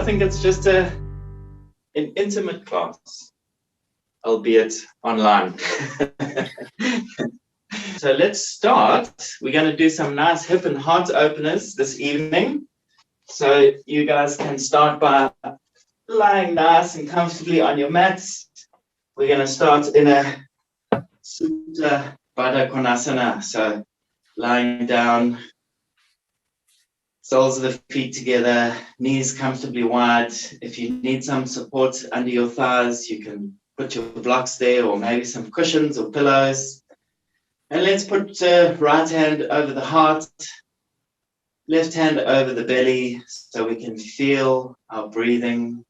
I think it's just an intimate class, albeit online. So let's start. We're going to do some nice hip and heart openers this evening. So you guys can start by lying nice and comfortably on your mats. We're going to start in a Supta Baddha Konasana. So lying down, soles of the feet together, knees comfortably wide. If you need some support under your thighs, you can put your blocks there or maybe some cushions or pillows. And let's put right hand over the heart, left hand over the belly so we can feel our breathing.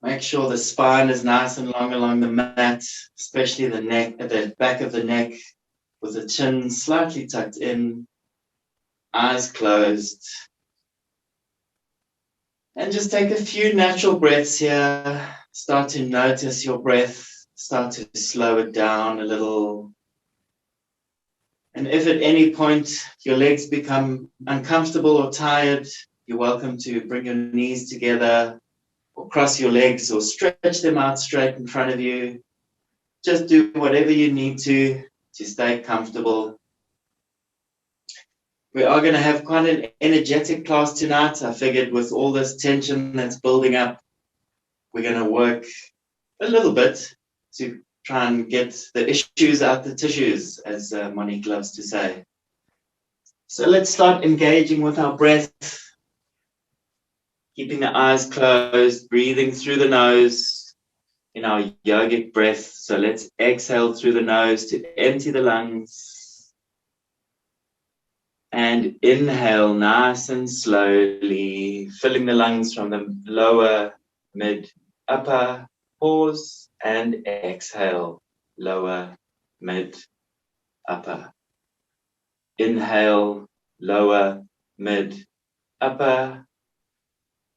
Make sure the spine is nice and long along the mat, especially the neck, at the back of the neck, with the chin slightly tucked in, eyes closed. And just take a few natural breaths here. Start to notice your breath, start to slow it down a little. And if at any point your legs become uncomfortable or tired, you're welcome to bring your knees together or cross your legs or stretch them out straight in front of you. Just do whatever you need to stay comfortable. We are going to have quite an energetic class tonight. I figured with all this tension that's building up, we're going to work a little bit to try and get the issues out the tissues, as Monique loves to say. So let's start engaging with our breath, keeping the eyes closed, breathing through the nose in our yogic breath. So let's exhale through the nose to empty the lungs. And inhale nice and slowly, filling the lungs from the lower, mid, upper. Pause and exhale, lower, mid, upper. Inhale, lower, mid, upper.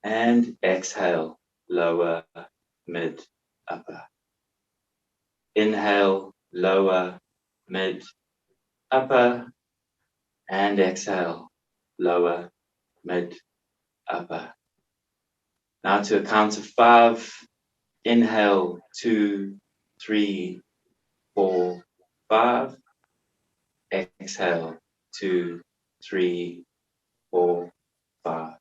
And exhale, lower, mid, upper. Inhale, lower, mid, upper. And exhale, lower, mid, upper. Now to a count of 5. Inhale, 2, 3, 4, 5. Exhale, 2, 3, 4, 5.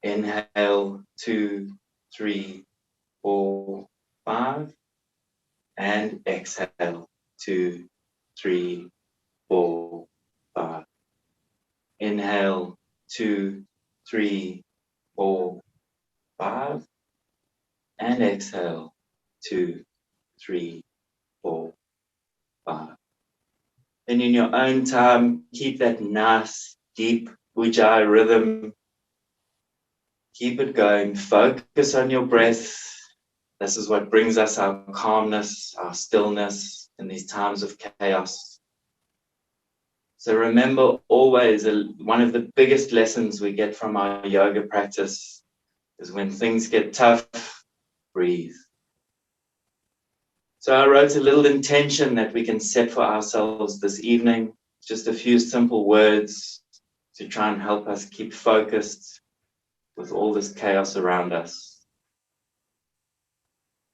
Inhale, 2, 3, 4, 5. And exhale, 2, 3, 4, 5. Inhale, 2, 3, 4, 5. And exhale, 2, 3, 4, 5. And in your own time, keep that nice, deep Ujjayi rhythm. Keep it going. Focus on your breath. This is what brings us our calmness, our stillness in these times of chaos. So remember always, one of the biggest lessons we get from our yoga practice is when things get tough, breathe. So I wrote a little intention that we can set for ourselves this evening, just a few simple words to try and help us keep focused with all this chaos around us.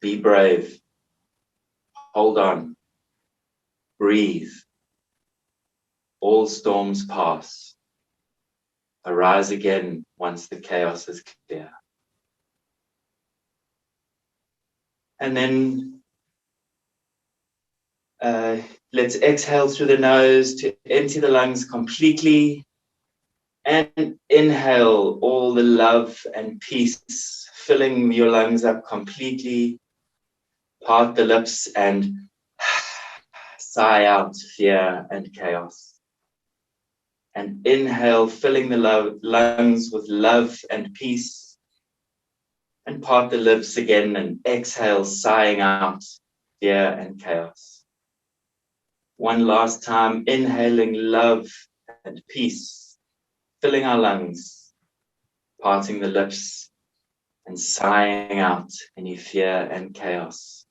Be brave. Hold on. Breathe. All storms pass. Arise again once the chaos is clear. And then let's exhale through the nose to empty the lungs completely. And inhale all the love and peace, filling your lungs up completely. Part the lips and sigh out fear and chaos. And inhale, filling the lungs with love and peace. And part the lips again and exhale, sighing out fear and chaos. One last time, inhaling love and peace, filling our lungs, parting the lips and sighing out any fear and chaos.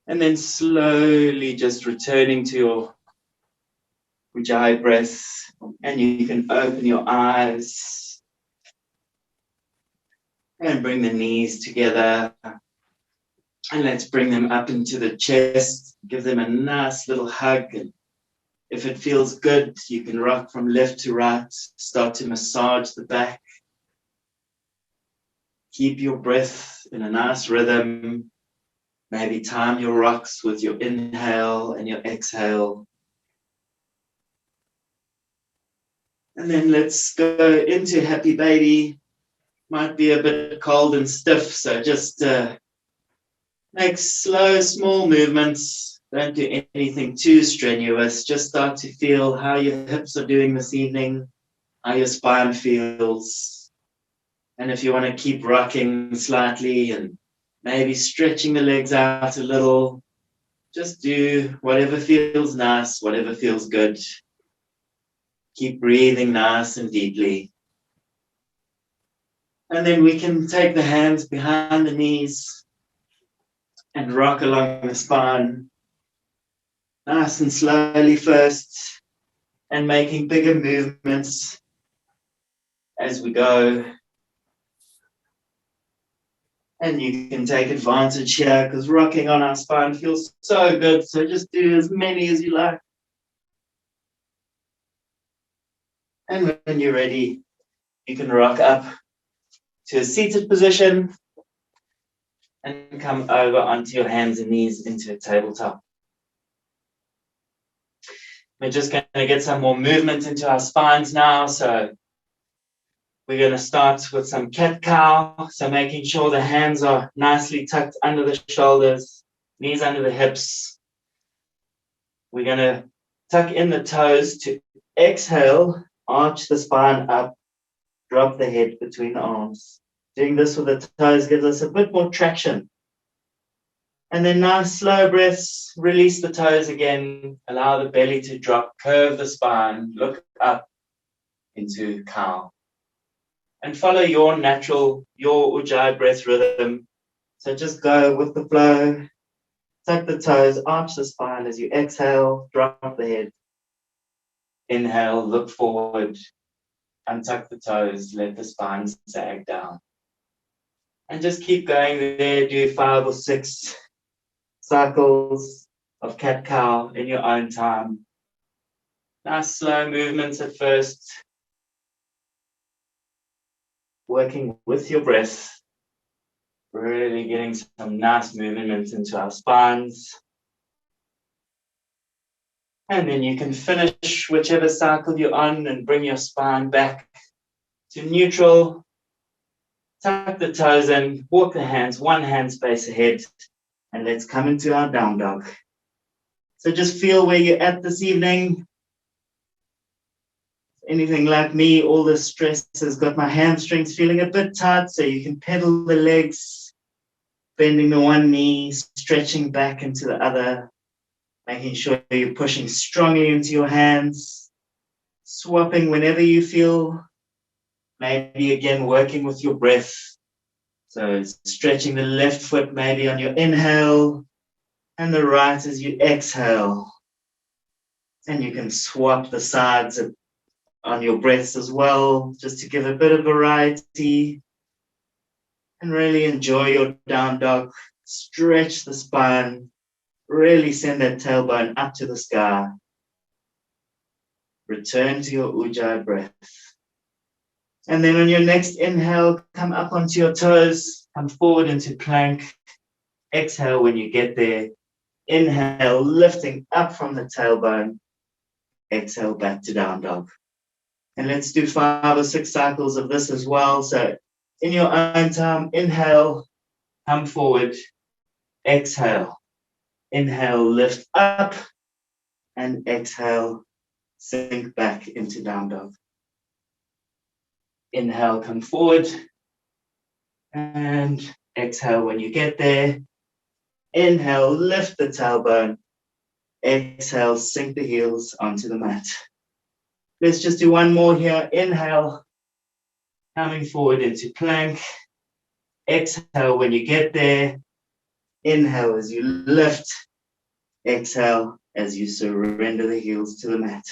And then slowly just returning to your Ujjayi breath, and you can open your eyes and bring the knees together. And let's bring them up into the chest, give them a nice little hug. And if it feels good, you can rock from left to right, start to massage the back. Keep your breath in a nice rhythm. Maybe time your rocks with your inhale and your exhale. And then let's go into happy baby. Might be a bit cold and stiff, so just make slow, small movements. Don't do anything too strenuous. Just start to feel how your hips are doing this evening, how your spine feels. And if you want to keep rocking slightly and maybe stretching the legs out a little, just do whatever feels nice, whatever feels good. Keep breathing nice and deeply. And then we can take the hands behind the knees and rock along the spine. Nice and slowly first, and making bigger movements as we go. And you can take advantage here because rocking on our spine feels so good. So just do as many as you like. And when you're ready, you can rock up to a seated position and come over onto your hands and knees into a tabletop. We're just going to get some more movement into our spines now. So we're going to start with some cat-cow. So making sure the hands are nicely tucked under the shoulders, knees under the hips. We're going to tuck in the toes to exhale, arch the spine up, drop the head between the arms. Doing this with the toes gives us a bit more traction. And then nice slow breaths, release the toes again, allow the belly to drop, curve the spine, look up into cow. And follow your natural, your Ujjayi breath rhythm. So just go with the flow, tuck the toes, arch the spine as you exhale, drop the head. Inhale, look forward, untuck the toes, let the spine sag down. And just keep going there, do 5 or 6 cycles of cat-cow in your own time. Nice slow movements at first. Working with your breath. Really getting some nice movement into our spines. And then you can finish whichever cycle you're on and bring your spine back to neutral. Tuck the toes in, walk the hands, one hand space ahead. And let's come into our down dog. So just feel where you're at this evening. Anything like me, all the stress has got my hamstrings feeling a bit tight, so you can pedal the legs, bending the one knee, stretching back into the other, making sure you're pushing strongly into your hands, swapping whenever you feel, maybe again working with your breath. So stretching the left foot maybe on your inhale, and the right as you exhale. And you can swap the sides on your breaths as well, just to give a bit of variety. And really enjoy your down dog. Stretch the spine. Really send that tailbone up to the sky. Return to your Ujjayi breath. And then on your next inhale, come up onto your toes. Come forward into plank. Exhale when you get there. Inhale, lifting up from the tailbone. Exhale back to down dog. And let's do 5 or 6 cycles of this as well. So in your own time, inhale, come forward, exhale. Inhale, lift up, and exhale, sink back into down dog. Inhale, come forward, and exhale when you get there. Inhale, lift the tailbone. Exhale, sink the heels onto the mat. Let's just do one more here. Inhale, coming forward into plank. Exhale when you get there. Inhale as you lift. Exhale as you surrender the heels to the mat.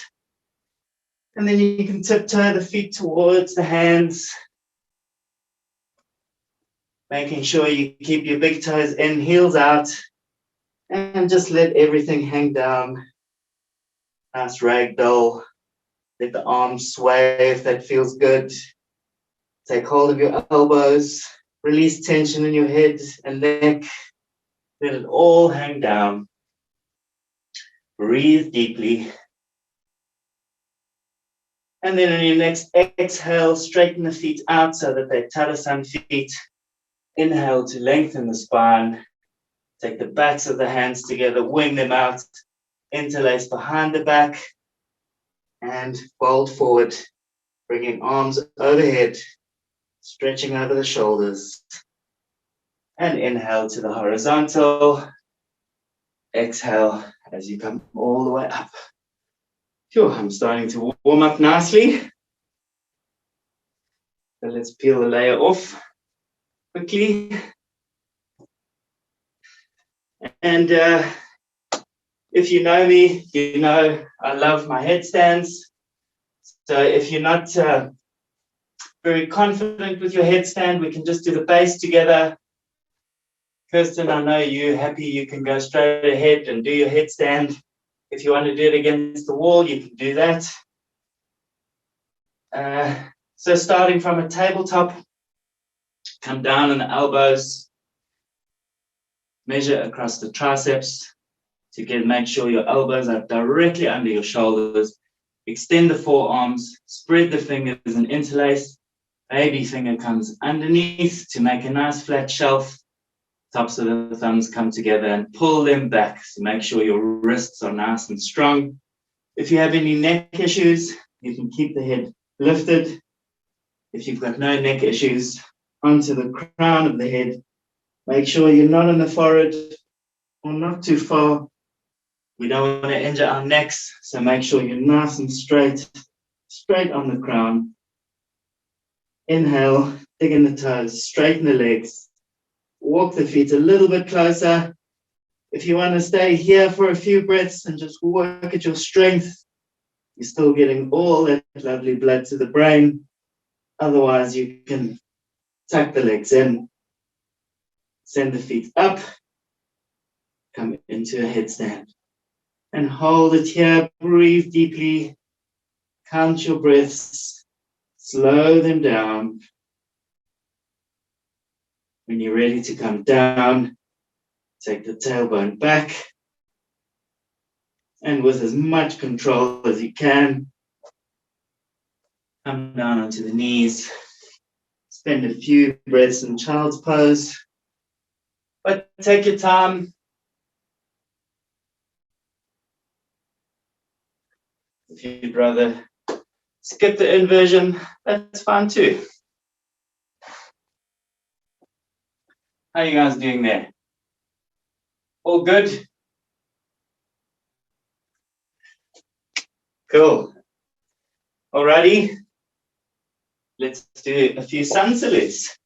And then you can tiptoe the feet towards the hands, making sure you keep your big toes in, heels out, and just let everything hang down. Nice ragdoll. Let the arms sway if that feels good. Take hold of your elbows. Release tension in your head and neck. Let it all hang down. Breathe deeply. And then on your next exhale, straighten the feet out so that they're Tadasana feet. Inhale to lengthen the spine. Take the backs of the hands together, wing them out. Interlace behind the back. And fold forward, bringing arms overhead, stretching over the shoulders. And inhale to the horizontal. Exhale as you come all the way up. Phew, I'm starting to warm up nicely. So let's peel the layer off quickly. And if you know me, you know I love my headstands. So if you're not very confident with your headstand, we can just do the base together. Kirsten, I know you're happy you can go straight ahead and do your headstand. If you want to do it against the wall, you can do that. So starting from a tabletop, come down on the elbows, measure across the triceps to make sure your elbows are directly under your shoulders. Extend the forearms, spread the fingers and interlace. Baby finger comes underneath to make a nice flat shelf. Tops of the thumbs come together and pull them back. So make sure your wrists are nice and strong. If you have any neck issues, you can keep the head lifted. If you've got no neck issues, onto the crown of the head. Make sure you're not on the forehead or not too far. We don't want to injure our necks, so make sure you're nice and straight on the crown. Inhale, dig in the toes, straighten the legs. Walk the feet a little bit closer. If you want to stay here for a few breaths and just work at your strength, you're still getting all that lovely blood to the brain. Otherwise, you can tuck the legs in, send the feet up, come into a headstand. And hold it here, breathe deeply, count your breaths, slow them down. When you're ready to come down, take the tailbone back, and with as much control as you can, come down onto the knees, spend a few breaths in child's pose, but take your time. If you'd rather skip the inversion, that's fine too. How are you guys doing there? All good? Cool. Alrighty. Let's do a few sun salutes.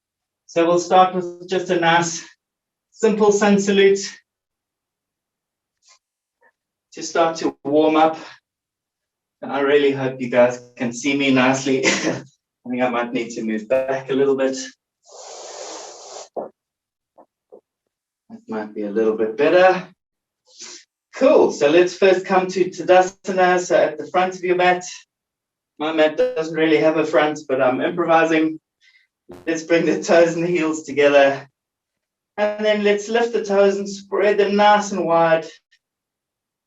So we'll start with just a nice, simple sun salute to start to warm up. I really hope you guys can see me nicely. I think I might need to move back a little bit. That might be a little bit better. Cool. So let's first come to Tadasana. So at the front of your mat. My mat doesn't really have a front, but I'm improvising. Let's bring the toes and the heels together. And then let's lift the toes and spread them nice and wide.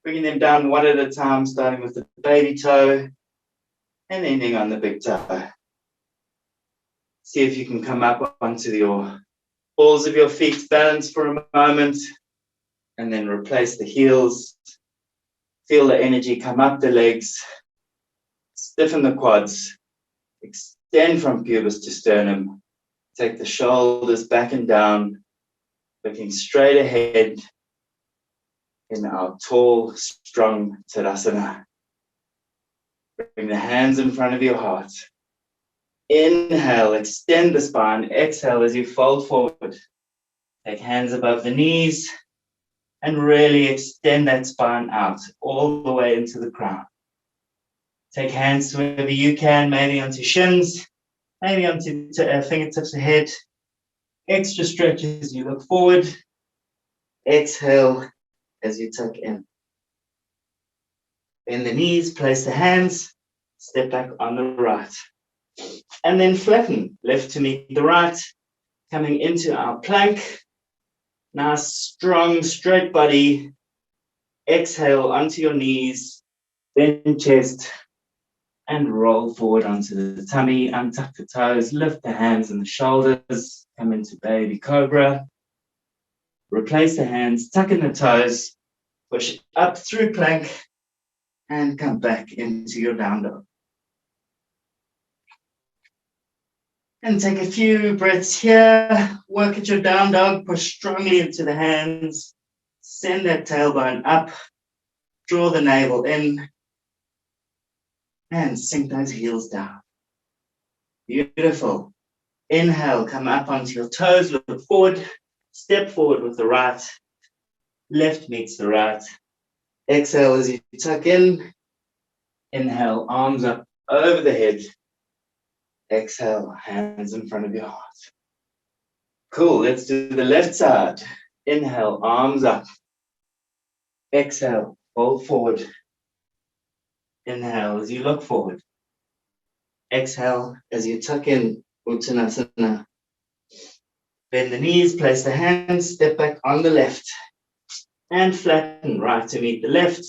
Bringing them down one at a time, starting with the baby toe and ending on the big toe. See if you can come up onto your balls of your feet, balance for a moment, and then replace the heels. Feel the energy come up the legs, stiffen the quads, extend from pubis to sternum. Take the shoulders back and down, looking straight ahead in our tall, strong Tadasana. Bring the hands in front of your heart. Inhale, extend the spine. Exhale as you fold forward. Take hands above the knees and really extend that spine out all the way into the crown. Take hands wherever you can, maybe onto shins, maybe onto fingertips ahead. Extra stretch as you look forward. Exhale as you tuck in. Bend the knees, place the hands, step back on the right. And then flatten, left to meet the right, coming into our plank. Nice, strong, straight body. Exhale onto your knees, bend chest, and roll forward onto the tummy. Untuck the toes, lift the hands and the shoulders, come into baby cobra. Replace the hands, tuck in the toes, push up through plank, and come back into your down dog. And take a few breaths here. Work at your down dog, push strongly into the hands. Send that tailbone up, draw the navel in, and sink those heels down. Beautiful. Inhale, come up onto your toes, look forward, step forward with the right, left meets the right. Exhale as you tuck in. Inhale, arms up over the head. Exhale, hands in front of your heart. Cool, let's do the left side. Inhale, arms up. Exhale, fold forward. Inhale as you look forward. Exhale as you tuck in, Uttanasana. Bend the knees, place the hands, step back on the left. And flatten right to meet the left.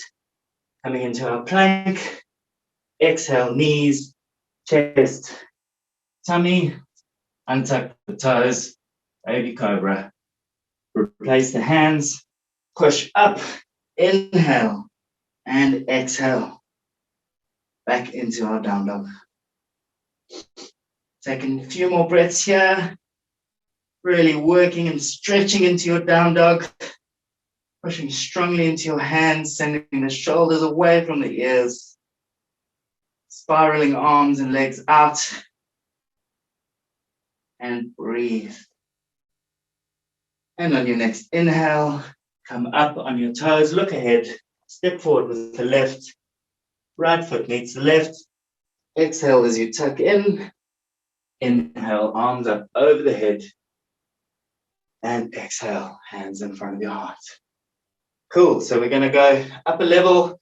Coming into our plank. Exhale, knees, chest, tummy. Untuck the toes, baby cobra. Replace the hands, push up, inhale, and exhale. Back into our down dog. Taking a few more breaths here. Really working and stretching into your down dog. Pushing strongly into your hands, sending the shoulders away from the ears. Spiraling arms and legs out. And breathe. And on your next inhale, come up on your toes, look ahead, step forward with the left. Right foot meets the left. Exhale as you tuck in. Inhale, arms up over the head. And exhale, hands in front of your heart. Cool, so we're going to go up a level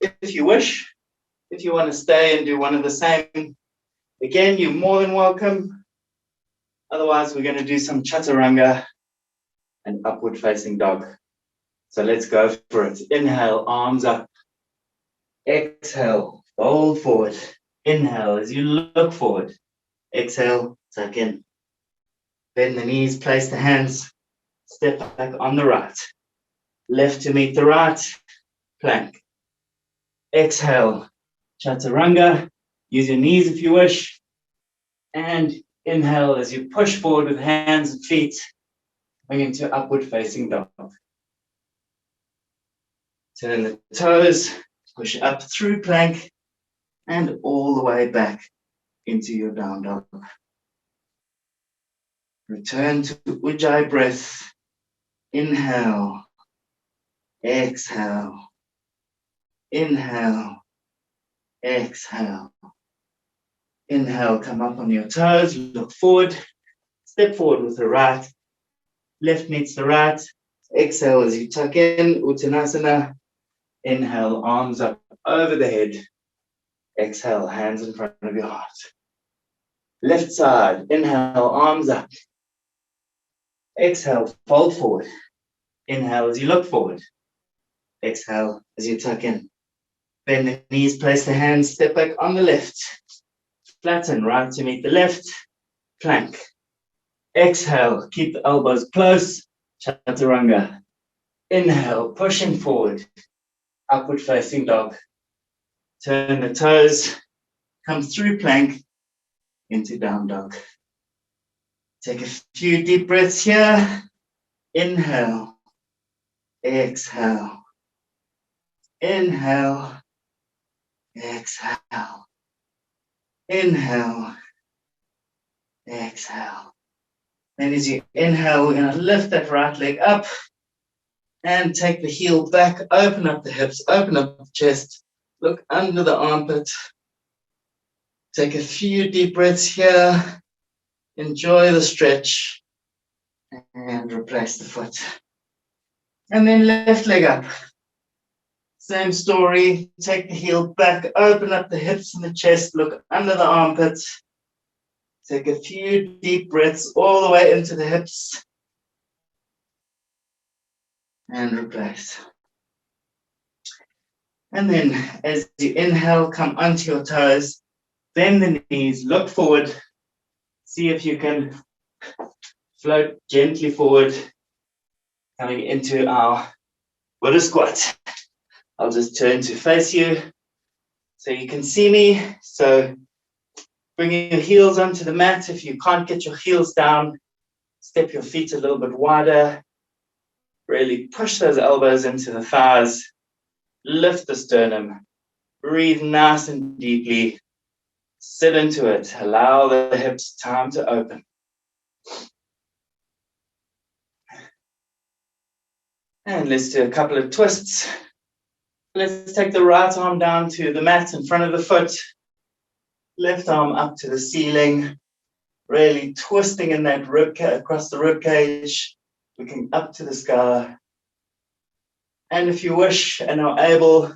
if you wish. If you want to stay and do one of the same, again, you're more than welcome. Otherwise, we're going to do some chaturanga and upward facing dog. So let's go for it. Inhale, arms up. Exhale, fold forward. Inhale as you look forward. Exhale, tuck in. Bend the knees, place the hands. Step back on the right. Left to meet the right. Plank. Exhale, chaturanga. Use your knees if you wish. And inhale as you push forward with hands and feet. Going into upward facing dog. Turn the toes. Push up through plank and all the way back into your down dog. Return to Ujjayi breath. Inhale. Exhale. Inhale. Exhale. Inhale, come up on your toes, look forward. Step forward with the right. Left meets the right. Exhale as you tuck in, Uttanasana. Inhale, arms up over the head. Exhale, hands in front of your heart. Left side, inhale, arms up. Exhale, fold forward. Inhale as you look forward. Exhale as you tuck in. Bend the knees, place the hands, step back on the left. Flatten right to meet the left. Plank. Exhale, keep the elbows close. Chaturanga. Inhale, pushing forward. Upward facing dog. Turn the toes. Come through plank into down dog. Take a few deep breaths here. Inhale. Exhale. Inhale. Exhale. Inhale. Exhale. And as you inhale, we're going to lift that right leg up and take the heel back, open up the hips, open up the chest, look under the armpit, Take a few deep breaths here. Enjoy the stretch. And replace the foot. And then left leg up. Same story. Take the heel back. Open up the hips and the chest. Look under the armpits. Take a few deep breaths all the way into the hips. And replace. And then as you inhale, come onto your toes. Bend the knees. Look forward. See if you can float gently forward. Coming into our Buddha squat. I'll just turn to face you so you can see me. So bring your heels onto the mat. If you can't get your heels down, step your feet a little bit wider. Really push those elbows into the thighs. Lift the sternum. Breathe nice and deeply. Sit into it. Allow the hips time to open. And let's do a couple of twists. Let's take the right arm down to the mat in front of the foot. Left arm up to the ceiling. Really twisting in that across the rib cage. Looking up to the sky. And if you wish and are able,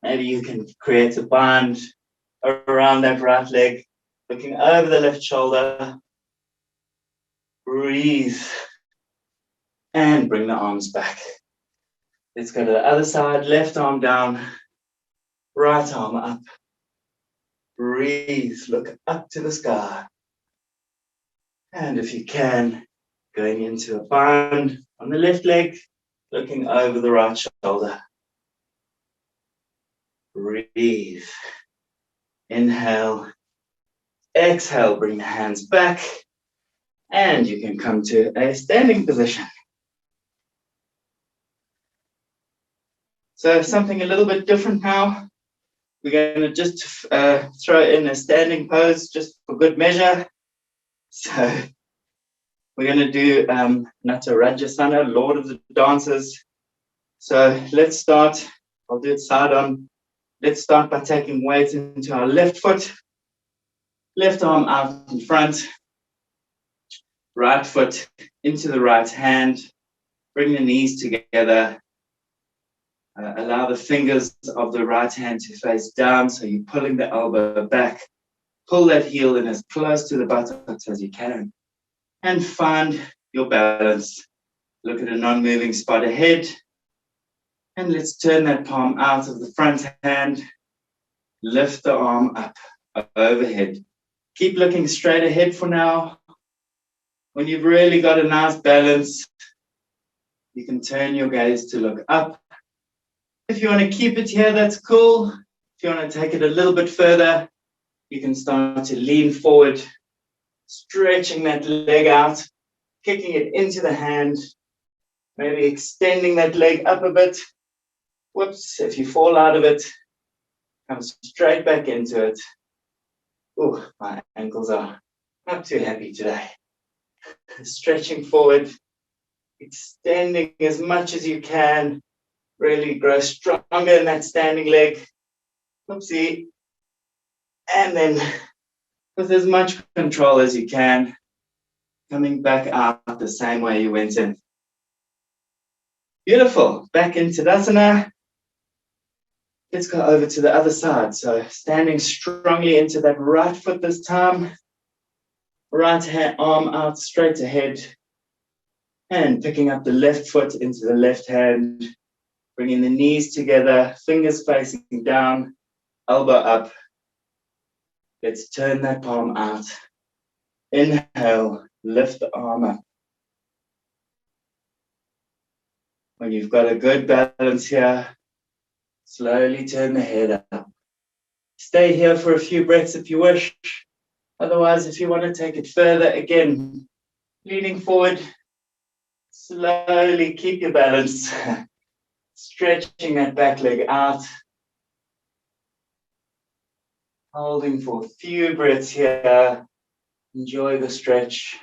maybe you can create a band around that right leg, looking over the left shoulder. Breathe. And bring the arms back. Let's go to the other side. Left arm down. Right arm up. Breathe. Look up to the sky. And if you can, going into a bind on the left leg, looking over the right shoulder. Breathe. Inhale. Exhale. Bring the hands back. And you can come to a standing position. So something a little bit different now. We're going to just throw in a standing pose just for good measure. So we're going to do Natarajasana, Lord of the Dancers. So let's start. I'll do it side on. Let's start by taking weight into our left foot. Left arm out in front. Right foot into the right hand. Bring the knees together. Allow the fingers of the right hand to face down, so you're pulling the elbow back. Pull that heel in as close to the buttocks as you can. And find your balance. Look at a non-moving spot ahead. And let's turn that palm out of the front hand. Lift the arm up, overhead. Keep looking straight ahead for now. When you've really got a nice balance, you can turn your gaze to look up. If you want to keep it here, that's cool. If you want to take it a little bit further, you can start to lean forward, stretching that leg out, kicking it into the hand, maybe extending that leg up a bit. Whoops, if you fall out of it, come straight back into it. Oh, my ankles are not too happy today. Stretching forward, extending as much as you can. Really grow stronger in that standing leg. Oopsie. And then with as much control as you can, coming back out the same way you went in. Beautiful. Back into Tadasana. Let's go over to the other side. So standing strongly into that right foot this time. Right hand, arm out straight ahead. And picking up the left foot into the left hand. Bringing the knees together, fingers facing down, elbow up. Let's turn that palm out. Inhale, lift the arm up. When you've got a good balance here, slowly turn the head up. Stay here for a few breaths if you wish. Otherwise, if you want to take it further, again, leaning forward, slowly keep your balance. Stretching that back leg out. Holding for a few breaths here. Enjoy the stretch.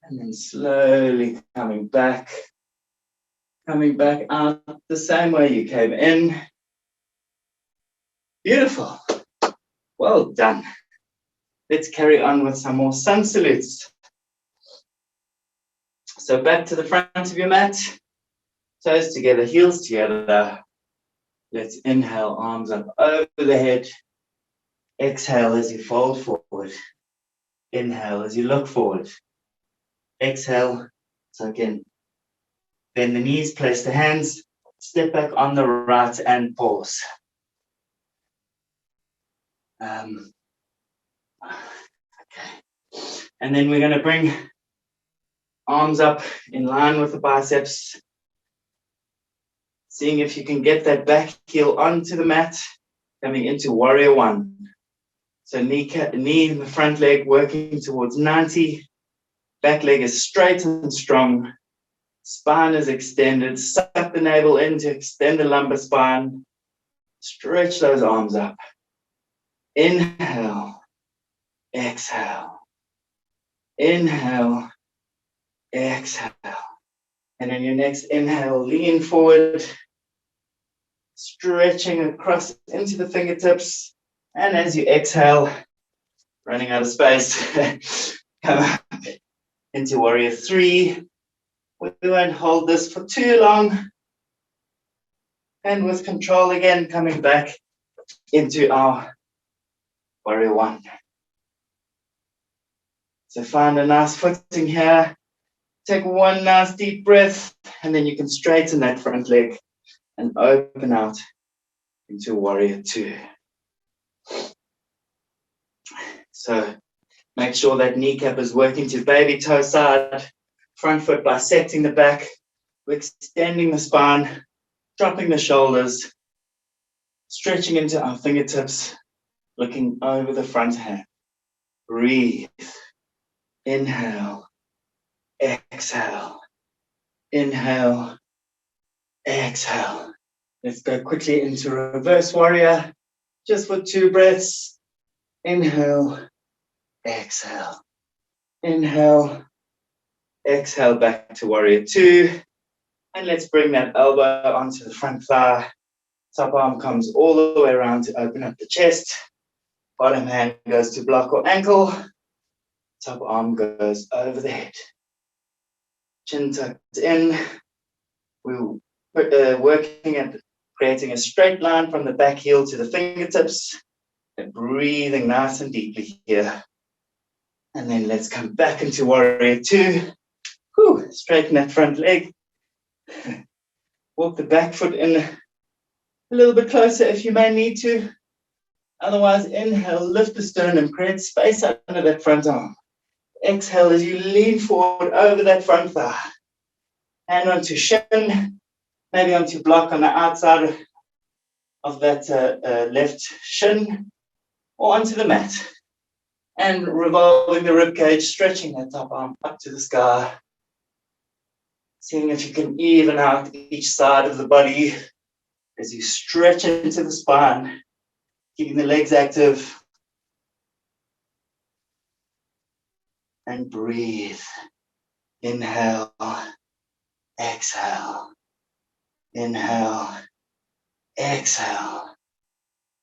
And then slowly coming back. Coming back out the same way you came in. Beautiful. Well done. Let's carry on with some more sun salutes. So back to the front of your mat. Toes together, heels together. Let's inhale, arms up over the head. Exhale as you fold forward. Inhale as you look forward. Exhale, tuck in. Bend the knees, place the hands, step back on the right and pause. Okay. And then we're going to bring arms up in line with the biceps. Seeing if you can get that back heel onto the mat, coming into warrior one. So knee in the front leg working towards 90. Back leg is straight and strong. Spine is extended. Suck the navel in to extend the lumbar spine. Stretch those arms up. Inhale. Exhale. Inhale. Exhale. And in your next inhale, lean forward. Stretching across into the fingertips. And as you exhale, running out of space, come up into warrior three. We won't hold this for too long. And with control again, coming back into our warrior one. So find a nice footing here. Take one nice deep breath, and then you can straighten that front leg and open out into warrior two. So make sure that kneecap is working to baby toe side, front foot bisecting the back. We're extending the spine, dropping the shoulders, stretching into our fingertips, looking over the front hand. Breathe. Inhale. Exhale. Inhale. Exhale. Let's go quickly into reverse warrior, just for 2 breaths. Inhale. Exhale. Inhale. Exhale back to warrior two. And let's bring that elbow onto the front thigh. Top arm comes all the way around to open up the chest. Bottom hand goes to block or ankle. Top arm goes over the head. Chin tucked in. We're working at creating a straight line from the back heel to the fingertips. And breathing nice and deeply here. And then let's come back into warrior two. Straighten that front leg. Walk the back foot in a little bit closer if you may need to. Otherwise, inhale, lift the sternum, create space under that front arm. Exhale as you lean forward over that front thigh. Hand onto shin, maybe onto block on the outside of that left shin, or onto the mat. And revolving the rib cage, stretching that top arm up to the sky. Seeing if you can even out each side of the body as you stretch into the spine, keeping the legs active. And breathe. Inhale. Exhale. Inhale. Exhale.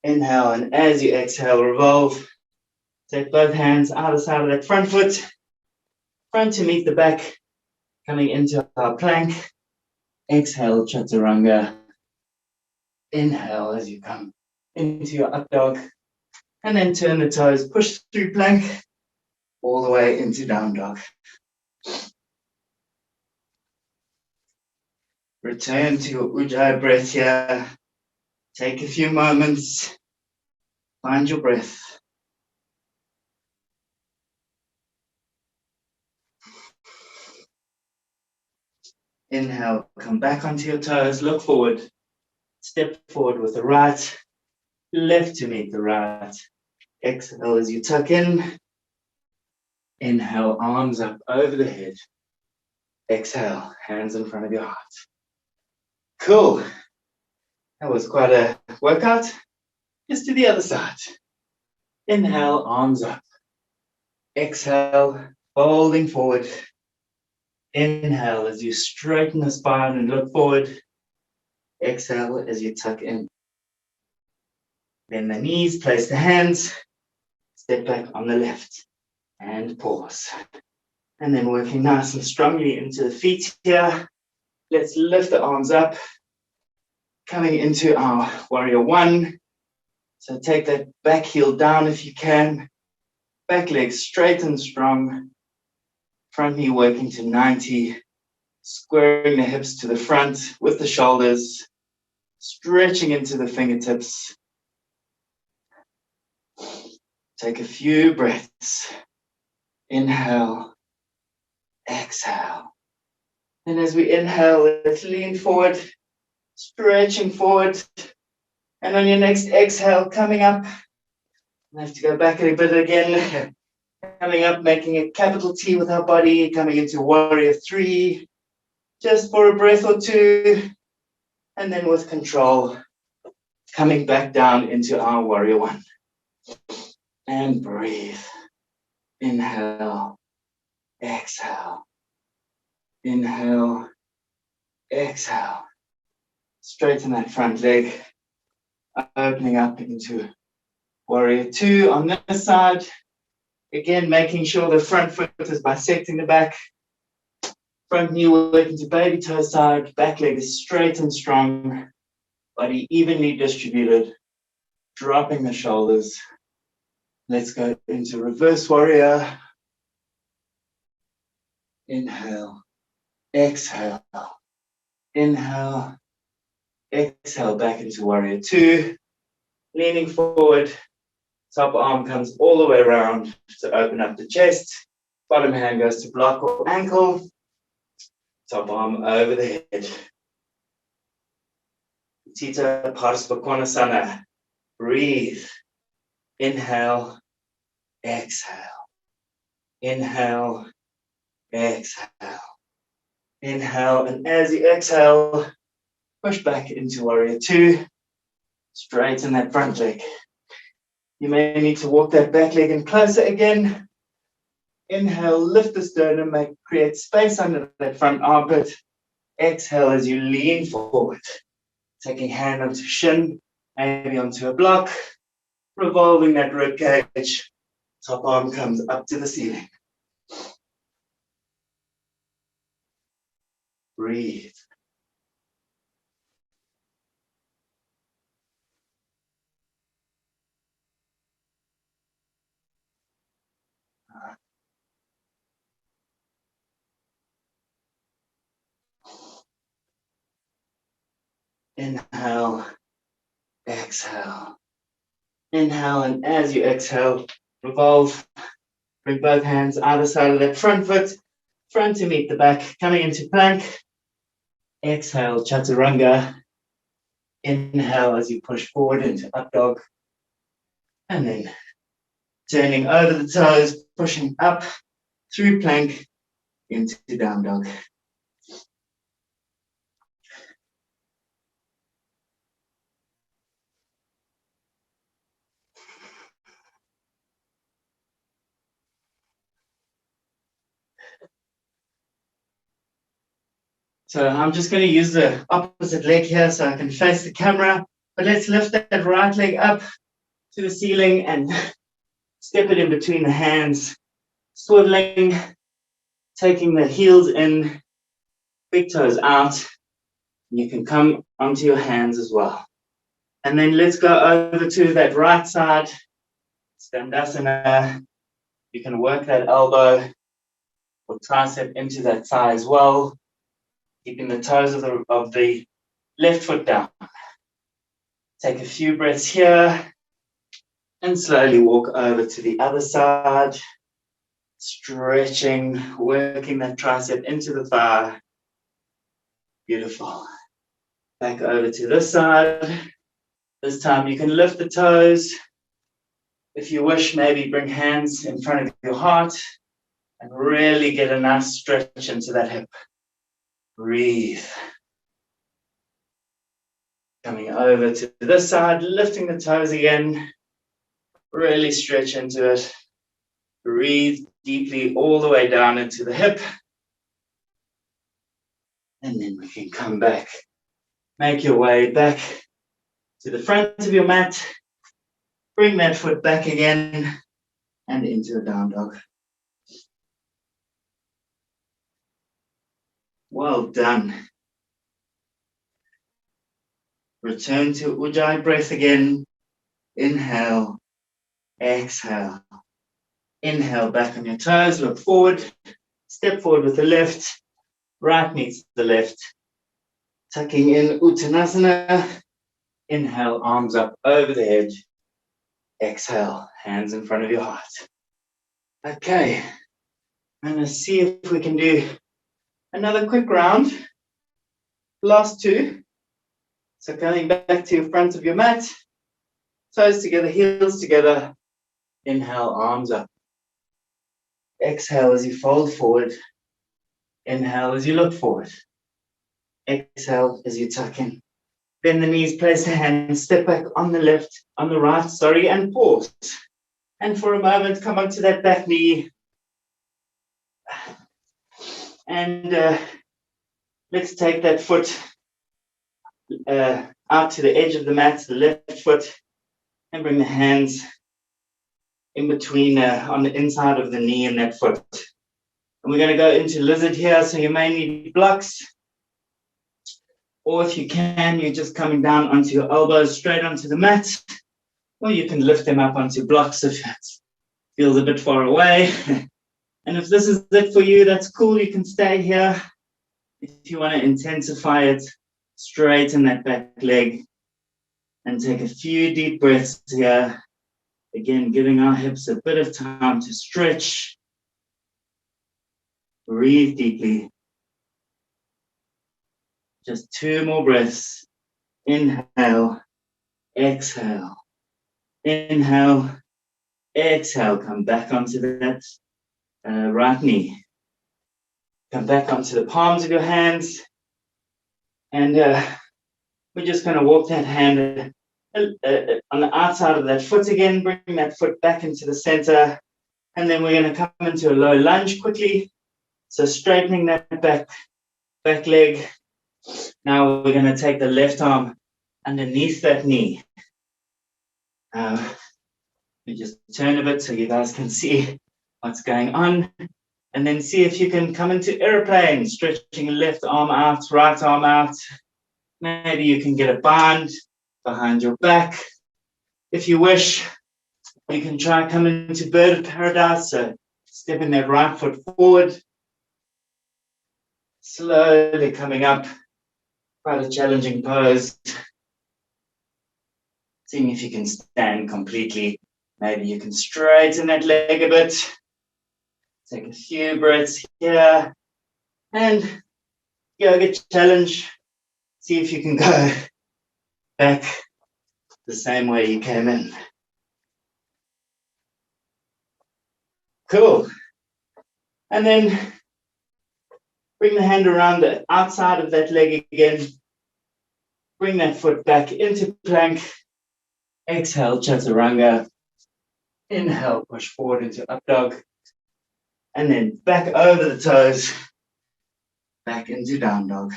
Inhale, and as you exhale, revolve. Take both hands either side of that front foot. Front to meet the back. Coming into our plank. Exhale, chaturanga. Inhale as you come into your up dog. And then turn the toes, push through plank, all the way into down dog. Return to your ujjayi breath here. Take a few moments. Find your breath. Inhale, come back onto your toes, look forward. Step forward with the right, left to meet the right. Exhale as you tuck in. Inhale, arms up over the head. Exhale, hands in front of your heart. Cool. That was quite a workout. Just to the other side. Inhale, arms up. Exhale, folding forward. Inhale as you straighten the spine and look forward. Exhale as you tuck in. Bend the knees, place the hands, step back on the left, and pause. And then working nice and strongly into the feet here. Let's lift the arms up, coming into our warrior one. So take that back heel down if you can. Back leg straight and strong. Front knee working to 90. Squaring the hips to the front with the shoulders. Stretching into the fingertips. Take a few breaths. Inhale. Exhale. And as we inhale, let's lean forward. Stretching forward. And on your next exhale, coming up. I have to go back a bit again. Coming up, making a capital T with our body. Coming into warrior three. Just for a breath or two. And then with control, coming back down into our warrior one. And breathe. Inhale. Exhale. Inhale. Exhale. Straighten that front leg. Opening up into warrior two on this side. Again, making sure the front foot is bisecting the back. Front knee working to baby toe side. Back leg is straight and strong. Body evenly distributed. Dropping the shoulders. Let's go into reverse warrior. Inhale. Exhale. Inhale. Exhale back into warrior two. Leaning forward. Top arm comes all the way around to open up the chest. Bottom hand goes to block or ankle. Top arm over the head. Tita Parsvakonasana. Breathe. Inhale. Exhale. Inhale. Exhale. Inhale. And as you exhale, push back into warrior two. Straighten that front leg. You may need to walk that back leg in closer again. Inhale, lift the sternum, create space under that front armpit. Exhale as you lean forward. Taking hand onto shin, maybe onto a block. Revolving that rib cage. Top arm comes up to the ceiling. Breathe. Inhale, exhale. Inhale, and as you exhale, revolve. Bring both hands either side of that front foot, front to meet the back, coming into plank. Exhale, chaturanga. Inhale as you push forward into up dog. And then turning over the toes, pushing up through plank into down dog. So I'm just going to use the opposite leg here so I can face the camera. But let's lift that right leg up to the ceiling and step it in between the hands. Swiveling, taking the heels in, big toes out. You can come onto your hands as well. And then let's go over to that right side. Standasana. You can work that elbow or tricep into that thigh as well. Keeping the toes of the left foot down. Take a few breaths here and slowly walk over to the other side. Stretching, working that tricep into the thigh. Beautiful. Back over to this side. This time you can lift the toes. If you wish, maybe bring hands in front of your heart and really get a nice stretch into that hip. Breathe. Coming over to this side, lifting the toes again. Really stretch into it. Breathe deeply all the way down into the hip. And then we can come back. Make your way back to the front of your mat. Bring that foot back again and into a down dog. Well done. Return to Ujjayi breath again. Inhale, exhale. Inhale, back on your toes, look forward. Step forward with the left. Right meets the left. Tucking in Uttanasana. Inhale, arms up over the head. Exhale, hands in front of your heart. Okay, I'm going to see if we can do another quick round. Last two. So going back to your front of your mat. Toes together, heels together. Inhale, arms up. Exhale as you fold forward. Inhale as you look forward. Exhale as you tuck in. Bend the knees, place the hands, step back on the left, on the right, and pause. And for a moment, come onto that back knee. And let's take that foot out to the edge of the mat, the left foot, and bring the hands in between on the inside of the knee and that foot. And we're going to go into lizard here, so you may need blocks. Or if you can, you're just coming down onto your elbows straight onto the mat. Or you can lift them up onto blocks if that feels a bit far away. And if this is it for you, that's cool. You can stay here. If you want to intensify it, straighten that back leg and take a few deep breaths here. Again, giving our hips a bit of time to stretch. Breathe deeply. Just 2 more breaths. Inhale, exhale. Inhale, exhale. Come back onto that right knee. Come back onto the palms of your hands. And we're just going to walk that hand on the outside of that foot again. Bring that foot back into the center. And then we're going to come into a low lunge quickly. So straightening that back leg. Now we're going to take the left arm underneath that knee. We just turn a bit so you guys can see what's going on. And then see if you can come into airplane, stretching left arm out, right arm out. Maybe you can get a bind behind your back. If you wish, you can try coming into bird of paradise. So stepping that right foot forward. Slowly coming up. Quite a challenging pose. Seeing if you can stand completely. Maybe you can straighten that leg a bit. Take a few breaths here. And yoga challenge. See if you can go back the same way you came in. Cool. And then bring the hand around the outside of that leg again. Bring that foot back into plank. Exhale, chaturanga. Inhale, push forward into up dog. And then back over the toes. Back into down dog.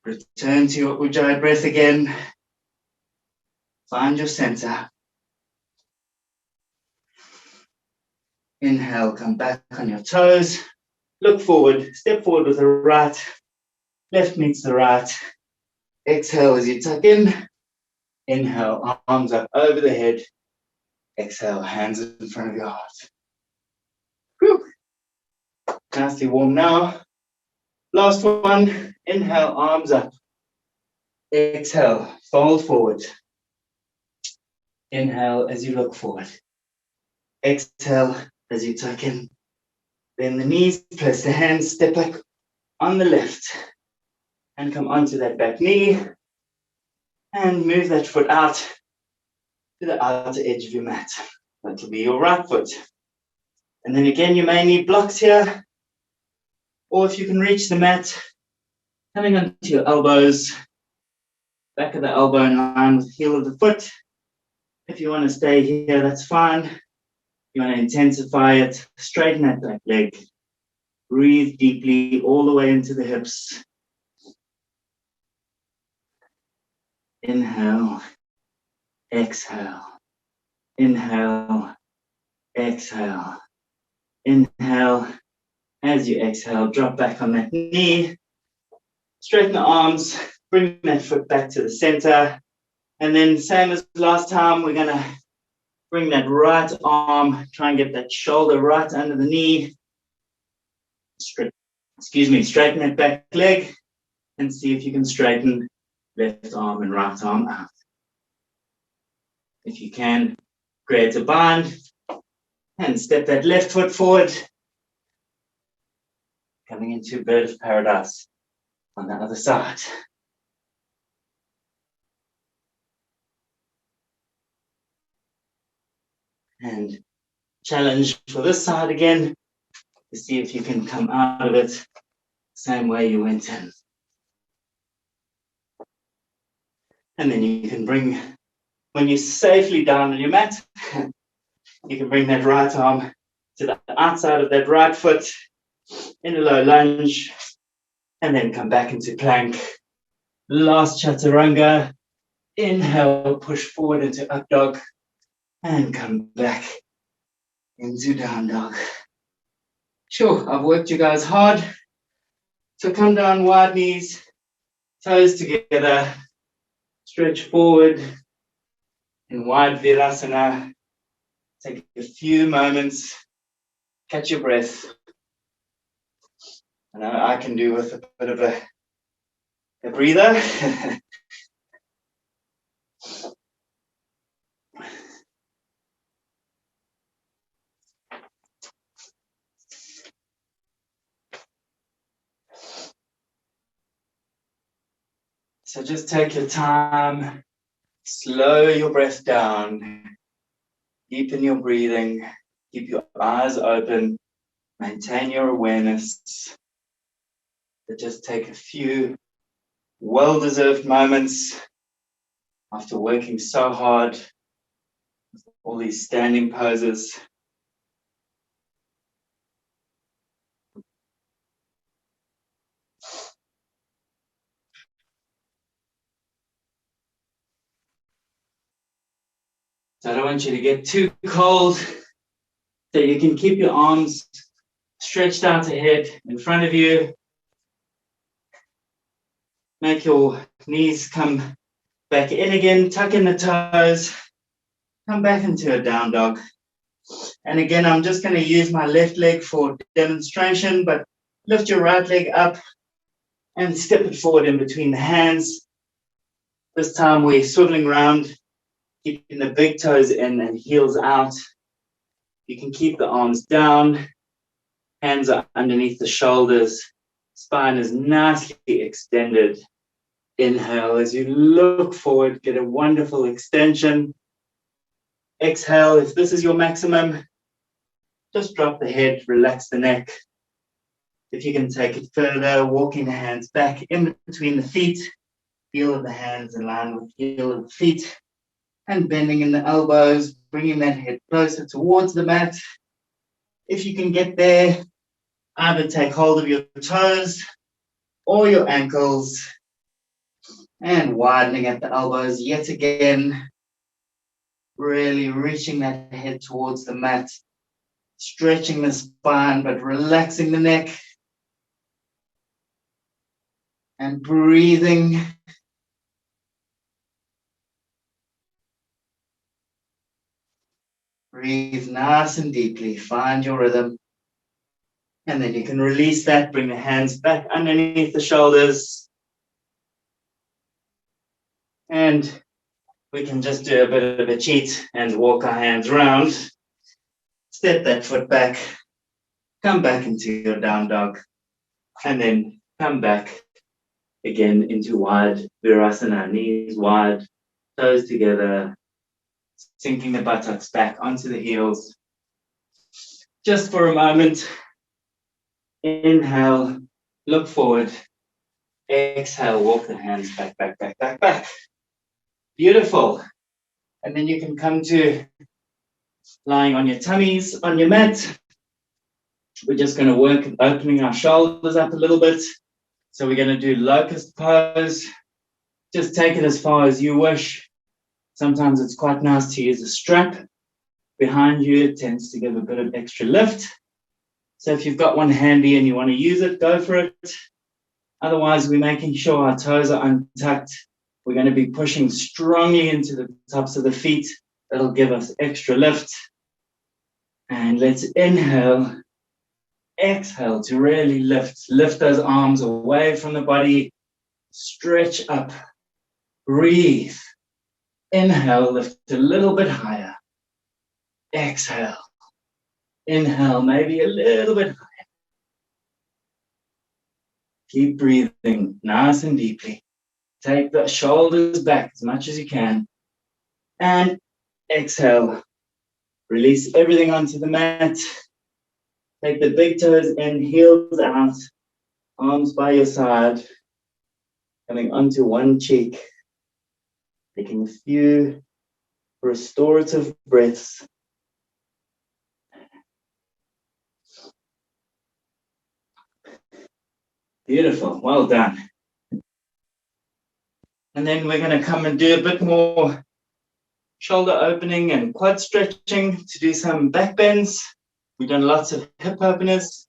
Return to your Ujjayi breath again. Find your center. Inhale, come back on your toes. Look forward, step forward with the right. Left meets the right. Exhale as you tuck in. Inhale, arms up over the head. Exhale, hands in front of your heart. Whew. Nicely warm now. Last one. Inhale, arms up. Exhale, fold forward. Inhale as you look forward. Exhale as you tuck in. Bend the knees, place the hands, step back on the left. And come onto that back knee. And move that foot out to the outer edge of your mat. That will be your right foot. And then again, you may need blocks here. Or if you can reach the mat, coming onto your elbows, back of the elbow in line with the heel of the foot. If you want to stay here, that's fine. If you want to intensify it, straighten that back leg. Breathe deeply all the way into the hips. Inhale, exhale. Inhale, exhale. Inhale. As you exhale, drop back on that knee. Straighten the arms. Bring that foot back to the center. And then same as last time, we're going to bring that right arm, try and get that shoulder right under the knee. Straighten that back leg and see if you can straighten left arm and right arm out. If you can, create a bind and step that left foot forward. Coming into bird of paradise on the other side. And challenge for this side again to see if you can come out of it same way you went in. And then you can bring, when you're safely down on your mat, you can bring that right arm to the outside of that right foot in a low lunge, and then come back into plank. Last chaturanga. Inhale, push forward into up dog, and come back into down dog. Sure, I've worked you guys hard. So come down, wide knees, toes together, stretch forward in wide virasana. Take a few moments, catch your breath. I know I can do with a bit of a breather. So just take your time, slow your breath down, deepen your breathing, keep your eyes open, maintain your awareness. But just take a few well-deserved moments after working so hard with all these standing poses. So I don't want you to get too cold, so you can keep your arms stretched out ahead in front of you. Make your knees come back in again, tuck in the toes, come back into a down dog. And again, I'm just going to use my left leg for demonstration, but lift your right leg up and step it forward in between the hands. This time we're swiveling around, keeping the big toes in and heels out. You can keep the arms down, hands are underneath the shoulders, spine is nicely extended. Inhale as you look forward, get a wonderful extension. Exhale, if this is your maximum, just drop the head, relax the neck. If you can take it further, walking the hands back in between the feet, heel of the hands in line with heel of the feet, and bending in the elbows, bringing that head closer towards the mat. If you can get there, either take hold of your toes or your ankles, and widening at the elbows yet again, really reaching that head towards the mat, stretching the spine but relaxing the neck, and breathing. Breathe nice and deeply, find your rhythm, and then you can release that, bring the hands back underneath the shoulders, and we can just do a bit of a cheat and walk our hands around. Step that foot back, come back into your down dog, and then come back again into wide virasana, knees wide, toes together, sinking the buttocks back onto the heels. Just for a moment, inhale, look forward, exhale, walk the hands back, back, back, back, back. Beautiful. And then you can come to lying on your tummies on your mat. We're just going to work opening our shoulders up a little bit. So we're going to do locust pose. Just take it as far as you wish. Sometimes it's quite nice to use a strap behind you. It tends to give a bit of extra lift. So if you've got one handy and you want to use it, go for it. Otherwise, we're making sure our toes are untucked. We're going to be pushing strongly into the tops of the feet. That'll give us extra lift. And let's inhale, exhale to really lift. Lift those arms away from the body. Stretch up. Breathe. Inhale, lift a little bit higher. Exhale. Inhale, maybe a little bit higher. Keep breathing nice and deeply. Take the shoulders back as much as you can. And exhale. Release everything onto the mat. Take the big toes in, heels out, arms by your side, coming onto one cheek. Taking a few restorative breaths. Beautiful, well done. And then we're going to come and do a bit more shoulder opening and quad stretching to do some back bends. We've done lots of hip openers.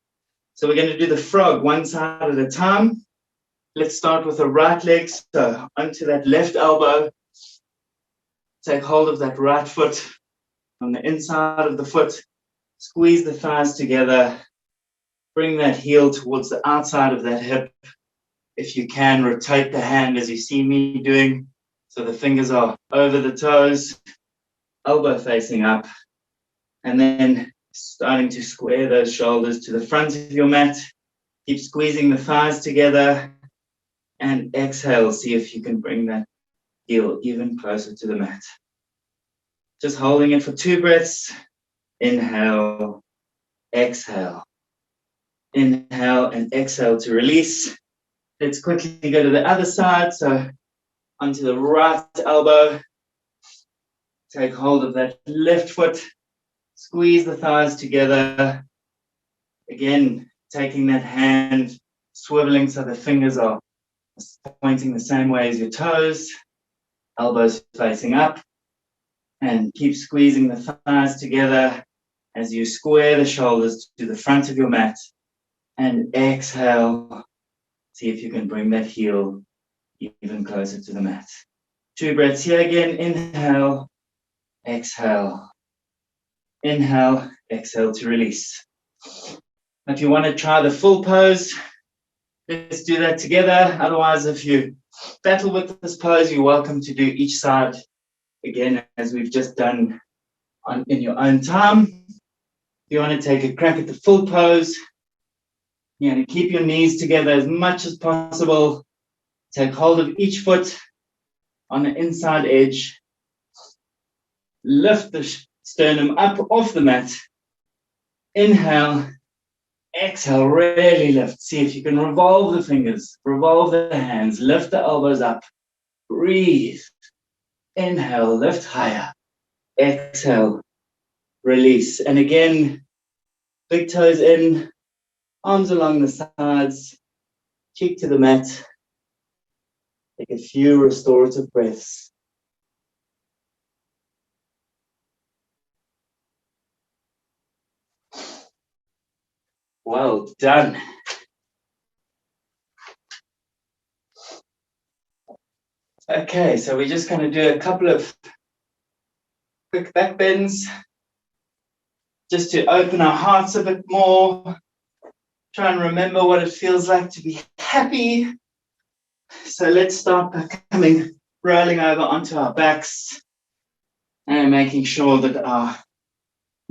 So we're going to do the frog one side at a time. Let's start with the right leg. So onto that left elbow. Take hold of that right foot on the inside of the foot. Squeeze the thighs together. Bring that heel towards the outside of that hip. If you can, rotate the hand as you see me doing. So the fingers are over the toes, elbow facing up. And then starting to square those shoulders to the front of your mat. Keep squeezing the thighs together. And exhale, see if you can bring that heel even closer to the mat. Just holding it for 2 breaths. Inhale, exhale. Inhale and exhale to release. Let's quickly go to the other side. So onto the right elbow. Take hold of that left foot. Squeeze the thighs together. Again, taking that hand, swiveling so the fingers are pointing the same way as your toes. Elbows facing up. And keep squeezing the thighs together as you square the shoulders to the front of your mat. And exhale. See if you can bring that heel even closer to the mat. 2 breaths here again. Inhale, exhale. Inhale, exhale to release. If you want to try the full pose, let's do that together. Otherwise, if you battle with this pose, you're welcome to do each side again, as we've just done in your own time. If you want to take a crack at the full pose, you're going to keep your knees together as much as possible. Take hold of each foot on the inside edge. Lift the sternum up off the mat. Inhale, exhale, really lift. See if you can revolve the fingers, revolve the hands, lift the elbows up. Breathe. Inhale, lift higher. Exhale, release. And again, big toes in, arms along the sides, cheek to the mat. Take a few restorative breaths. Well done. Okay, so we're just going to do a couple of quick back bends just to open our hearts a bit more. Try and remember what it feels like to be happy. So let's start by rolling over onto our backs and making sure that our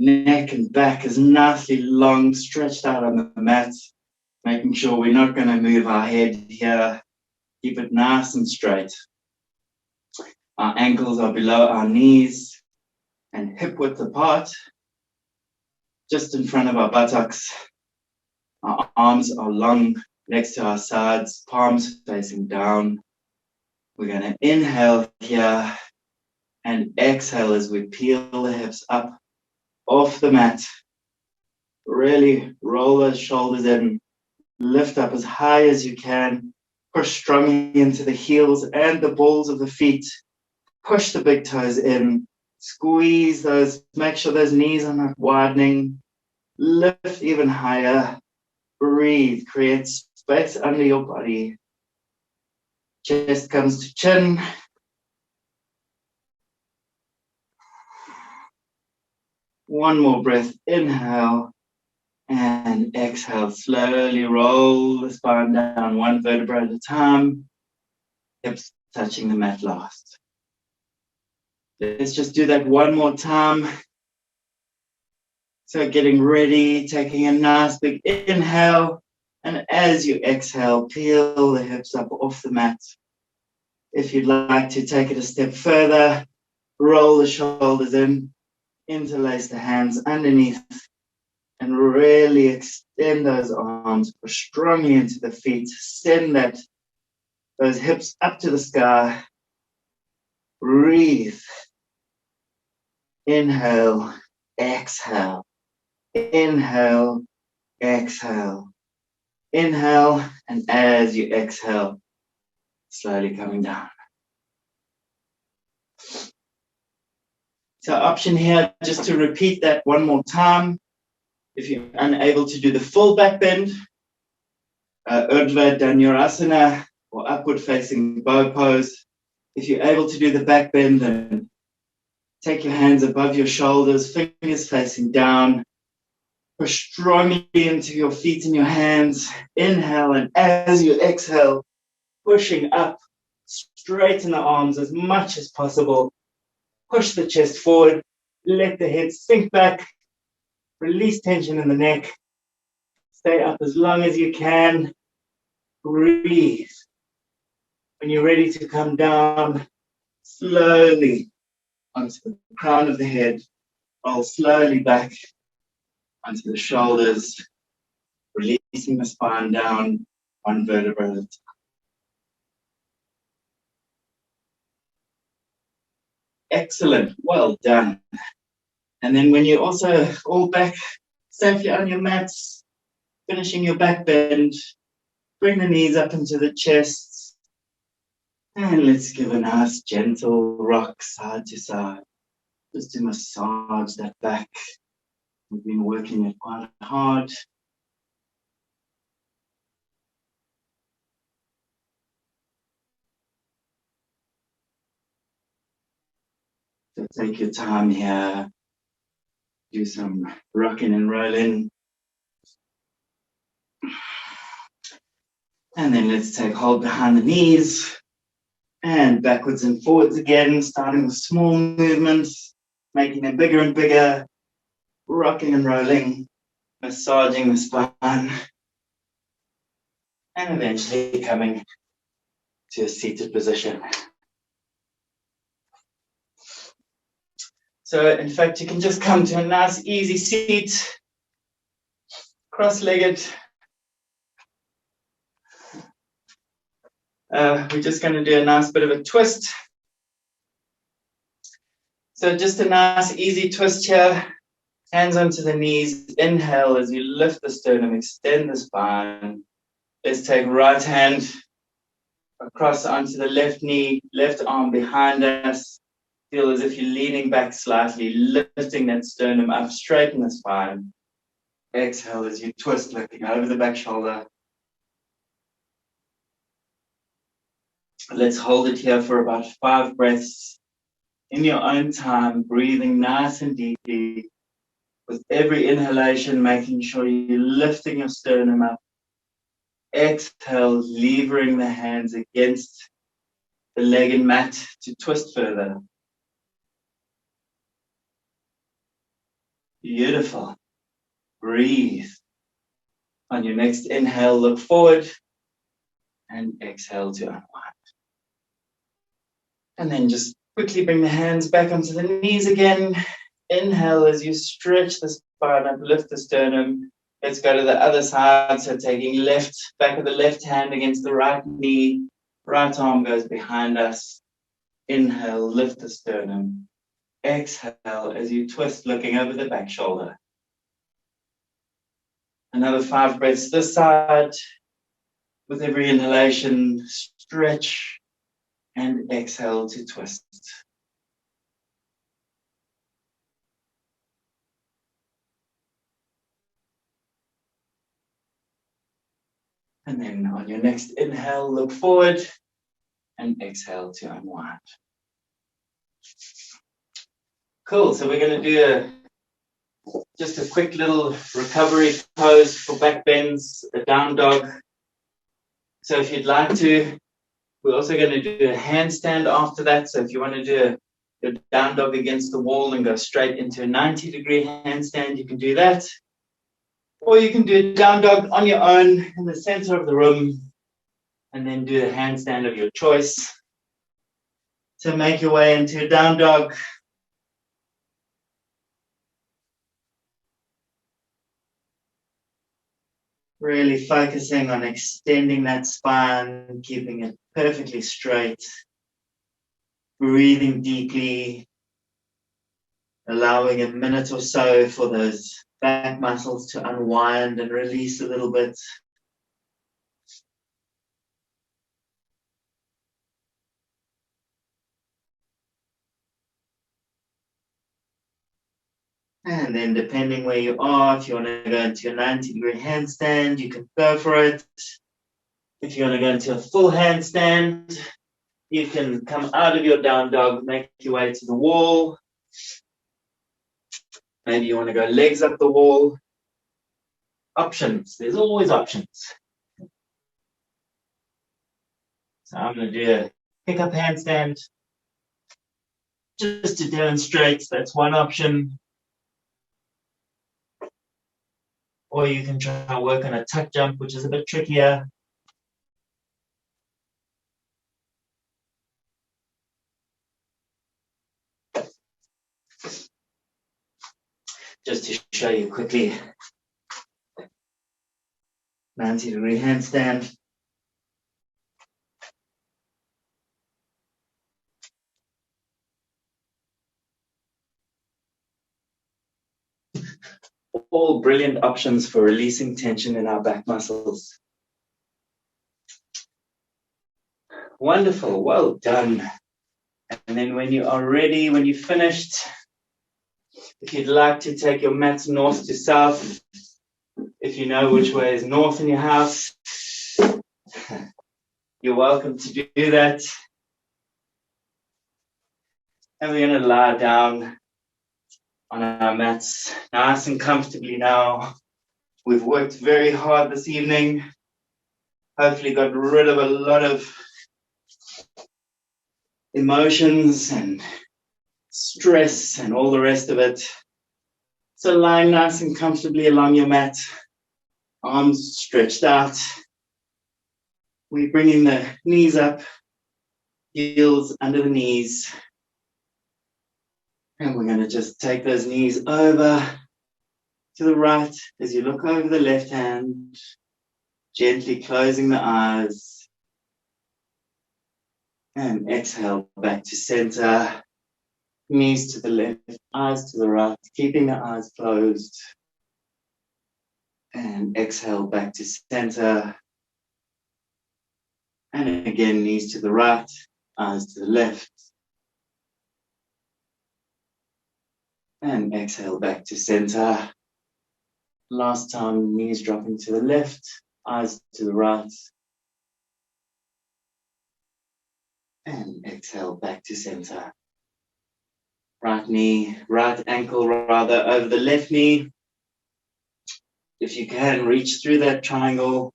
neck and back is nicely long, stretched out on the mat. Making sure we're not going to move our head here. Keep it nice and straight. Our ankles are below our knees and hip width apart, just in front of our buttocks. Our arms are long next to our sides, palms facing down. We're going to inhale here and exhale as we peel the hips up off the mat. Really roll those shoulders in, lift up as high as you can, Push strongly into the heels and the balls of the feet. Push the big toes in. Squeeze those. Make sure those knees are not widening. Lift even higher. Breathe. Create space under your body. Chest comes to chin. One more breath. Inhale and exhale. Slowly roll the spine down one vertebra at a time. Hips touching the mat last. Let's just do that one more time. So getting ready, taking a nice big inhale. And as you exhale, peel the hips up off the mat. If you'd like to take it a step further, roll the shoulders in, interlace the hands underneath, and really extend those arms, push strongly into the feet, send those hips up to the sky. Breathe. Inhale, exhale. Inhale, exhale. Inhale, and as you exhale, slowly coming down. So option here, just to repeat that one more time. If you're unable to do the full back bend, Urdhva Dhanurasana or upward facing bow pose. If you're able to do the back bend, then take your hands above your shoulders, fingers facing down. Push strongly into your feet and your hands. Inhale, and as you exhale, pushing up, straighten the arms as much as possible. Push the chest forward, let the head sink back, release tension in the neck. Stay up as long as you can. Breathe. When you're ready to come down, slowly onto the crown of the head, roll slowly back onto the shoulders, releasing the spine down one vertebra at a time. Excellent, well done. And then when you're also all back safely on your mats, finishing your back bend, bring the knees up into the chest, and let's give a nice gentle rock side to side, just to massage that back. We've been working it quite hard. So take your time here, do some rocking and rolling. And then let's take hold behind the knees and backwards and forwards again, starting with small movements, making them bigger and bigger, rocking and rolling, massaging the spine, and eventually coming to a seated position. So in fact, you can just come to a nice easy seat, cross-legged. We're just going to do a nice bit of a twist. So just a nice easy twist here. Hands onto the knees. Inhale as you lift the sternum, extend the spine. Let's take right hand across onto the left knee, left arm behind us. Feel as if you're leaning back slightly, lifting that sternum up, straighten the spine. Exhale as you twist, lifting over the back shoulder. Let's hold it here for about 5 breaths. In your own time, breathing nice and deeply. With every inhalation, making sure you're lifting your sternum up. Exhale, levering the hands against the leg and mat to twist further. Beautiful. Breathe. On your next inhale, look forward and exhale to unwind. And then just quickly bring the hands back onto the knees again. Inhale as you stretch the spine up, lift the sternum. Let's go to the other side. So taking back of the left hand against the right knee. Right arm goes behind us. Inhale, lift the sternum. Exhale as you twist, looking over the back shoulder. Another 5 breaths this side. With every inhalation, stretch and exhale to twist. And then on your next inhale, look forward and exhale to unwind. Cool, so we're going to do just a quick little recovery pose for back bends, a down dog. So if you'd like to, we're also going to do a handstand after that. So if you want to do a down dog against the wall and go straight into a 90-degree handstand, you can do that. Or you can do a down dog on your own in the center of the room and then do a handstand of your choice. So make your way into a down dog. Really focusing on extending that spine, keeping it perfectly straight. Breathing deeply, allowing a minute or so for those back muscles to unwind and release a little bit. And then depending where you are, if you want to go into a 90-degree handstand, you can go for it. If you want to go into a full handstand, you can come out of your down dog, make your way to the wall. Maybe you want to go legs up the wall. Options, there's always options. So I'm going to do a pick-up handstand just to demonstrate. That's one option. Or you can try to work on a tuck jump, which is a bit trickier. Just to show you quickly, 90-degree handstand. All brilliant options for releasing tension in our back muscles. Wonderful, well done. And then when you are ready, when you've finished, if you'd like to take your mats north to south, if you know which way is north in your house, you're welcome to do that. And we're going to lie down on our mats, nice and comfortably now. We've worked very hard this evening. Hopefully got rid of a lot of emotions and stress and all the rest of it. So lying nice and comfortably along your mat, arms stretched out. We bring in the knees up, heels under the knees. And we're going to just take those knees over to the right as you look over the left hand, gently closing the eyes. And exhale back to center. Knees to the left, eyes to the right, keeping the eyes closed. And exhale back to center. And again, knees to the right, eyes to the left. And exhale back to center. Last time, knees dropping to the left, eyes to the right. And exhale back to center. Right knee, right ankle rather, over the left knee. If you can, reach through that triangle,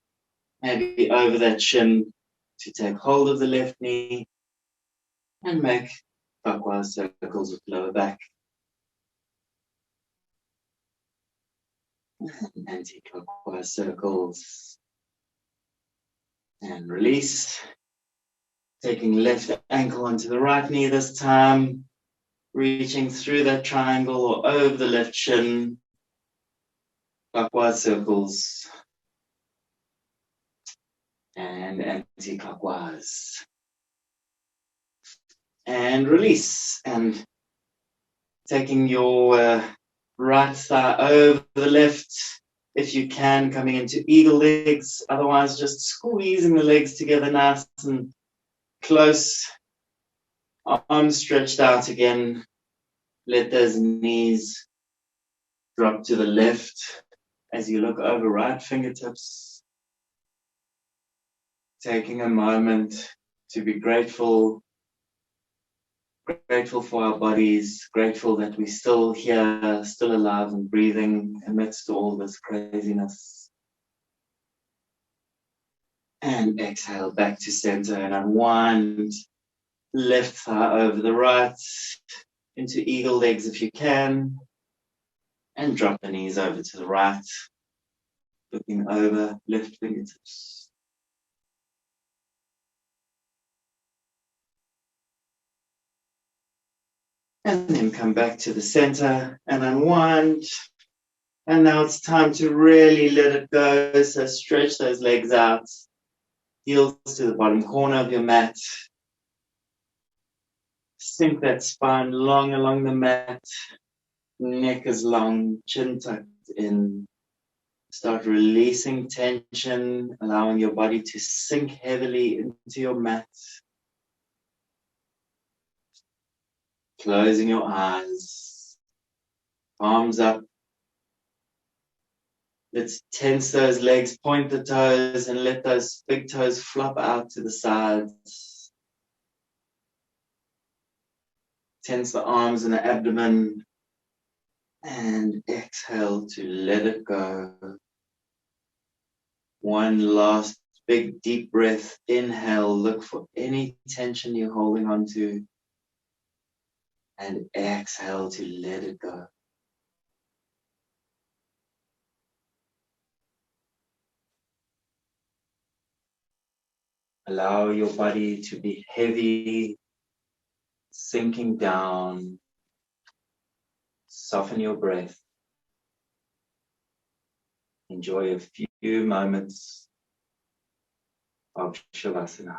maybe over that shin to take hold of the left knee and make clockwise circles with lower back. And anti-clockwise circles. And release. Taking left ankle onto the right knee this time. Reaching through that triangle or over the left shin. Clockwise circles. And anti-clockwise. And release. And taking your right thigh over the left. If you can, coming into eagle legs, otherwise just squeezing the legs together nice and close. Arms stretched out again. Let those knees drop to the left as you look over right fingertips. Taking a moment to be grateful for our bodies, grateful that we're still here, still alive and breathing amidst all this craziness. And exhale back to center and unwind. Left thigh over the right into eagle legs if you can. And drop the knees over to the right. Looking over, lift fingertips. And then come back to the center and unwind. And now it's time to really let it go. So stretch those legs out. Heels to the bottom corner of your mat. Sink that spine long along the mat. Neck is long, chin tucked in. Start releasing tension, allowing your body to sink heavily into your mat. Closing your eyes. Arms up. Let's tense those legs, point the toes, and let those big toes flop out to the sides. Tense the arms and the abdomen. And exhale to let it go. One last big deep breath. Inhale, look for any tension you're holding on to. And exhale to let it go. Allow your body to be heavy, sinking down. Soften your breath. Enjoy a few moments of Shavasana.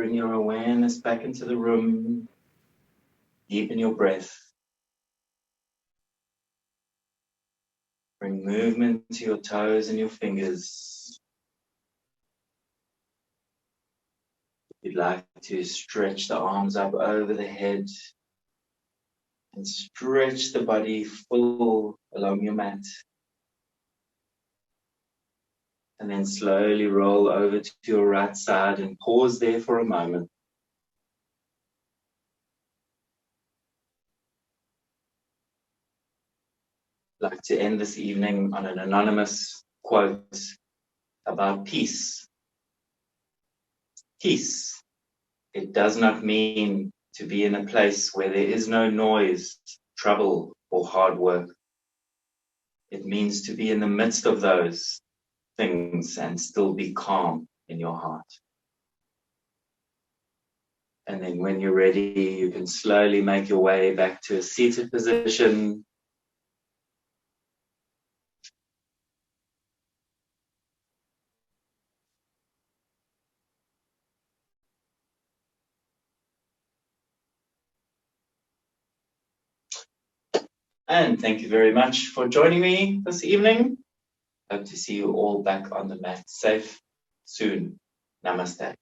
bring your awareness back into the room. Deepen your breath. Bring movement to your toes and your fingers. If you'd like to stretch the arms up over the head and stretch the body full along your mat. And then slowly roll over to your right side and pause there for a moment. I'd like to end this evening on an anonymous quote about peace. Peace. It does not mean to be in a place where there is no noise, trouble, or hard work. It means to be in the midst of those things and still be calm in your heart. And then when you're ready, you can slowly make your way back to a seated position. And thank you very much for joining me this evening. Hope to see you all back on the mat safe soon. Namaste.